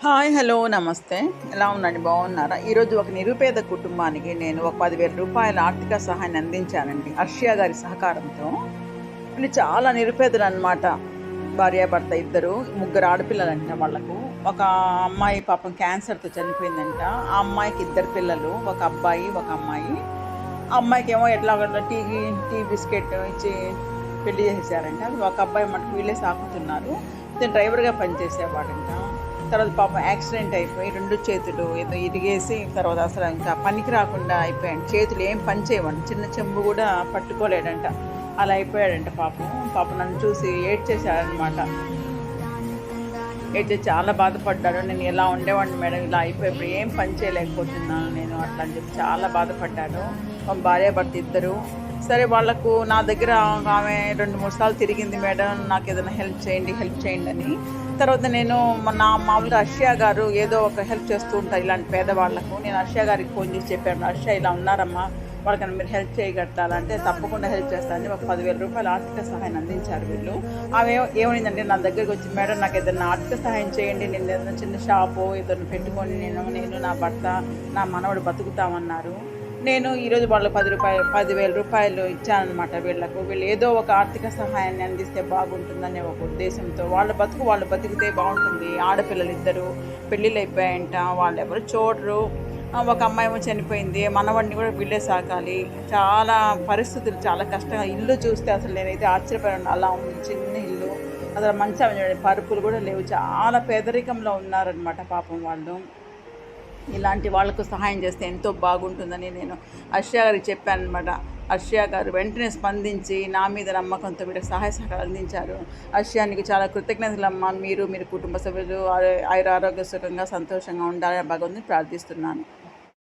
Hi hello నమస్తే. ఎలా ఉండండి, బాగున్నారా? ఈరోజు ఒక నిరుపేద కుటుంబానికి నేను ఒక 10,000 రూపాయల ఆర్థిక సహాయాన్ని అందించానండి అర్షియా గారి సహకారంతో. వీళ్ళు చాలా నిరుపేదలనమాట. భార్యాభర్త ఇద్దరు, ముగ్గురు ఆడపిల్లలంట వాళ్ళకు. ఒక అమ్మాయి పాపం క్యాన్సర్తో చనిపోయిందంట. ఆ అమ్మాయికి ఇద్దరు పిల్లలు, ఒక అబ్బాయి ఒక అమ్మాయి. ఆ అమ్మాయికేమో ఎట్లాగో టీ బిస్కెట్ ఇచ్చి పెళ్లి చేసేసారంట. ఒక అబ్బాయి మటుకు వీళ్ళే సాకుతున్నారు. ఇతను డ్రైవర్గా పనిచేసేవాడంట. తర్వాత పాపం యాక్సిడెంట్ అయిపోయి 2 చేతులు ఏదో ఇరిగేసి తర్వాత అసలు ఇంకా పనికి రాకుండా అయిపోయాడు. చేతులు ఏం పని చేయవండి, చిన్న చెంబు కూడా పట్టుకోలేడంట. అలా అయిపోయాడంట పాపం. పాపం నన్ను చూసి ఏడ్చేశాడనమాట. ఏడ్చేసి చాలా బాధపడ్డాడు. నేను ఇలా ఉండేవాడిని మేడం, ఇలా అయిపోయి ఇప్పుడు ఏం పని చేయలేకపోతున్నాను నేను అట్లా అని చెప్పి చాలా బాధపడ్డాడు. మా భార్యాభర్త ఇద్దరు. సరే వాళ్ళకు నా దగ్గర ఆమె 2-3 సార్లు తిరిగింది, మేడం నాకు ఏదైనా హెల్ప్ చేయండి అని. తర్వాత నేను నా మామూలుగా అర్షియా గారు ఏదో ఒక హెల్ప్ చేస్తూ ఉంటారు ఇలాంటి పేదవాళ్లకు. నేను అర్షియా గారికి ఫోన్ చేసి చెప్పాను, అర్షియా ఇలా ఉన్నారమ్మా, వాళ్ళకన్నా మీరు హెల్ప్ చేయగలుగుతారంటే తప్పకుండా హెల్ప్ చేస్తారని ఒక 10,000 రూపాయల ఆర్థిక సహాయాన్ని అందించారు వీళ్ళు. ఆమె ఏమైందంటే నా దగ్గరికి వచ్చి, మేడం నాకు ఏదైనా ఆర్థిక సహాయం చేయండి, నేను ఏదైనా చిన్న షాపు ఏదైనా పెట్టుకొని నేను నా భర్త నా మనవడు బతుకుతామన్నారు. నేను ఈరోజు వాళ్ళు 10,000 రూపాయలు ఇచ్చానమాట వీళ్ళకు. వీళ్ళు ఏదో ఒక ఆర్థిక సహాయాన్ని అందిస్తే బాగుంటుందనే ఒక ఉద్దేశంతో వాళ్ళు బతికితే బాగుంటుంది. ఆడపిల్లలు ఇద్దరు పెళ్ళిళ్ళు అయిపోయాయంట, వాళ్ళు ఎవరు చూడరు. ఒక అమ్మాయి ఏమో చనిపోయింది, మనవాడిని కూడా వీళ్ళే సాకాలి. చాలా పరిస్థితులు చాలా కష్టంగా. ఇల్లు చూస్తే అసలు నేనైతే ఆశ్చర్యపోయాను, అలా ఉంది చిన్న ఇల్లు. అసలు మంచం పరుపులు కూడా లేవు, చాలా పేదరికంలో ఉన్నారనమాట పాపం వాళ్ళు. ఇలాంటి వాళ్ళకు సహాయం చేస్తే ఎంతో బాగుంటుందని నేను అర్షియా గారికి చెప్పాను అనమాట. అర్షియా గారు వెంటనే స్పందించి నా మీద నమ్మకంతో వీళ్ళకి సహాయ సహకారాలు అందించారు. అర్షియానికి చాలా కృతజ్ఞతలమ్మా. మీరు కుటుంబ సభ్యులు ఆరోగ్య సుఖంగా సంతోషంగా ఉండాలని భగవంతుని ప్రార్థిస్తున్నాను.